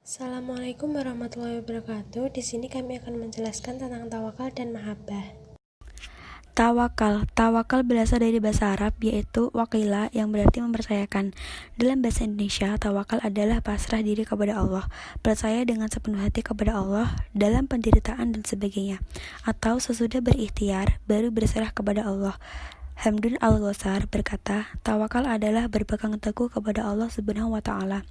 Assalamualaikum warahmatullahi wabarakatuh. Di sini kami akan menjelaskan tentang tawakal dan mahabbah. Tawakal. Tawakal berasal dari bahasa Arab, yaitu wakila, yang berarti mempercayakan. Dalam bahasa Indonesia, tawakal adalah pasrah diri kepada Allah, percaya dengan sepenuh hati kepada Allah dalam penderitaan dan sebagainya, atau sesudah berikhtiar baru berserah kepada Allah. Hamdun Al-Ghazali berkata, tawakal adalah berpegang teguh kepada Allah Subhanahu wa Ta'ala.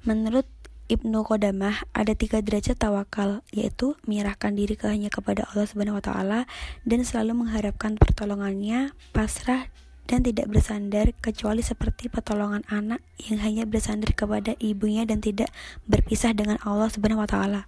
Menurut Ibnu Qodamah, ada 3 derajat tawakal, yaitu menyerahkan diri hanya kepada Allah Subhanahu wa Ta'ala dan selalu mengharapkan pertolongannya, pasrah dan tidak bersandar kecuali seperti pertolongan anak yang hanya bersandar kepada ibunya dan tidak berpisah dengan Allah Subhanahu wa Ta'ala.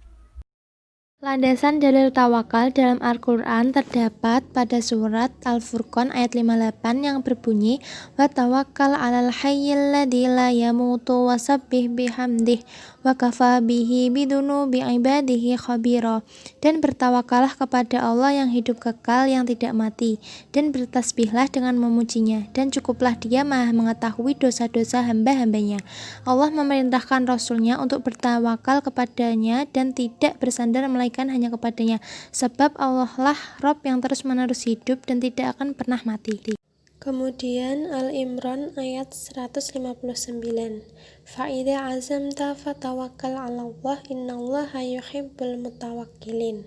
Landasan dalil tawakal dalam Al-Quran terdapat pada surat Al-Furqan ayat 58 yang berbunyi wa tawakkal 'alal hayyil ladzi la yamutu wasabbih bihamdih wa kafa bihi bidunubi ibadihi khabira, dan bertawakallah kepada Allah yang hidup kekal yang tidak mati, dan bertasbihlah dengan memujinya, dan cukuplah Dia Maha mengetahui dosa-dosa hamba-hambanya. Allah memerintahkan Rasulnya untuk bertawakal kepadanya dan tidak bersandar melainkan hanya kepadanya, sebab Allah lah Rabb yang terus-menerus hidup dan tidak akan pernah mati. Kemudian Al-Imran ayat 159. Fa'idza azamta fatawakkal 'alallah innallaha yuhibbul mutawakkilin.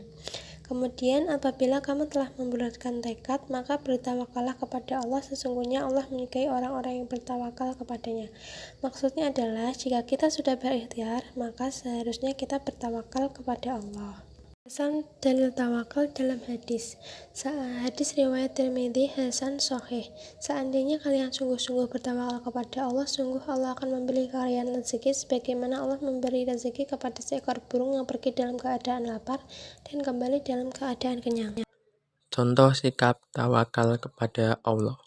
Kemudian apabila kamu telah membulatkan tekad, maka bertawakallah kepada Allah, sesungguhnya Allah menyukai orang-orang yang bertawakal kepadanya. Maksudnya adalah jika kita sudah berikhtiar, maka seharusnya kita bertawakal kepada Allah. Hasan dalil tawakal dalam hadis. Hadis riwayat Tirmidzi hasan sahih. Seandainya kalian sungguh-sungguh bertawakal kepada Allah, sungguh Allah akan memberi kalian rezeki sebagaimana Allah memberi rezeki kepada seekor burung yang pergi dalam keadaan lapar dan kembali dalam keadaan kenyang. Contoh sikap tawakal kepada Allah.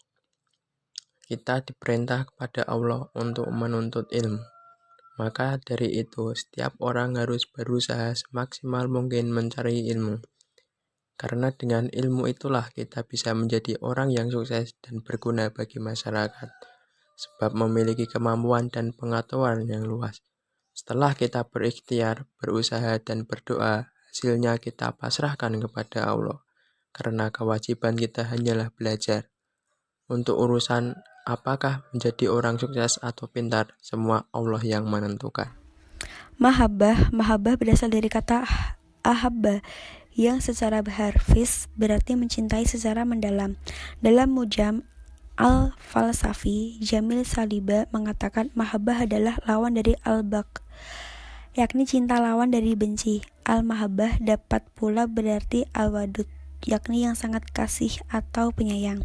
Kita diperintah kepada Allah untuk menuntut ilmu. Maka dari itu, setiap orang harus berusaha semaksimal mungkin mencari ilmu. Karena dengan ilmu itulah kita bisa menjadi orang yang sukses dan berguna bagi masyarakat. Sebab memiliki kemampuan dan pengetahuan yang luas. Setelah kita berikhtiar, berusaha, dan berdoa, hasilnya kita pasrahkan kepada Allah. Karena kewajiban kita hanyalah belajar. Untuk urusan apakah menjadi orang sukses atau pintar, semua Allah yang menentukan. Mahabbah berasal dari kata ahabba, yang secara harfiah berarti mencintai secara mendalam. Dalam Mujam Al-Falsafi, Jamil Saliba mengatakan mahabbah adalah lawan dari al-bagh, yakni cinta lawan dari benci. Al-mahabbah dapat pula berarti al-wadud, yakni yang sangat kasih atau penyayang.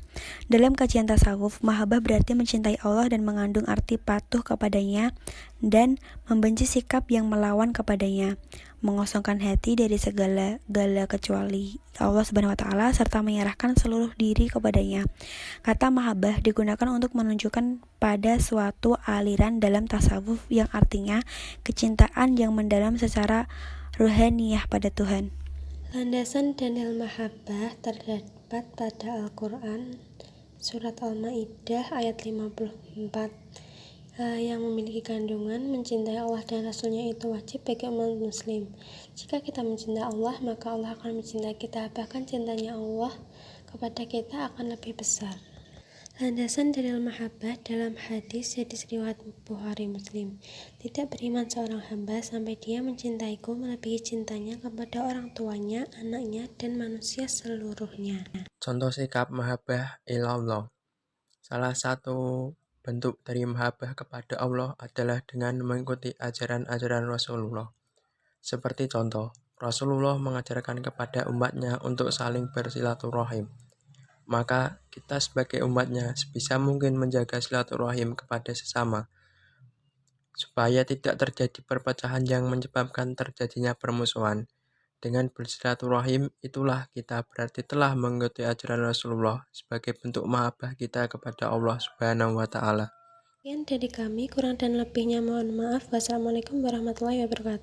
Dalam kajian tasawuf, mahabbah berarti mencintai Allah dan mengandung arti patuh kepadanya dan membenci sikap yang melawan kepadanya, mengosongkan hati dari segala gala kecuali Allah Subhanahu wa Ta'ala, serta menyerahkan seluruh diri kepadanya. Kata mahabbah digunakan untuk menunjukkan pada suatu aliran dalam tasawuf yang artinya kecintaan yang mendalam secara ruhaniyah pada Tuhan. Landasan dalil mahabbah terdapat pada Al-Quran surat Al-Ma'idah ayat 54 yang memiliki kandungan mencintai Allah dan Rasulnya itu wajib bagi umat muslim. Jika kita mencintai Allah, maka Allah akan mencintai kita, bahkan cintanya Allah kepada kita akan lebih besar. Landasan dalil mahabbah dalam hadis riwayat Bukhari Muslim. Tidak beriman seorang hamba sampai dia mencintaiku melebihi cintanya kepada orang tuanya, anaknya, dan manusia seluruhnya. Contoh sikap mahabbah ilallah. Salah satu bentuk dari mahabbah kepada Allah adalah dengan mengikuti ajaran-ajaran Rasulullah. Seperti contoh, Rasulullah mengajarkan kepada umatnya untuk saling bersilaturahim. Maka kita sebagai umatnya sebisa mungkin menjaga silaturahim kepada sesama, supaya tidak terjadi perpecahan yang menyebabkan terjadinya permusuhan. Dengan bersilaturahim itulah kita berarti telah mengikuti ajaran Rasulullah sebagai bentuk mahabbah kita kepada Allah Subhanahu wa Ta'ala. Sekian dari kami, kurang dan lebihnya mohon maaf. Wassalamualaikum warahmatullahi wabarakatuh.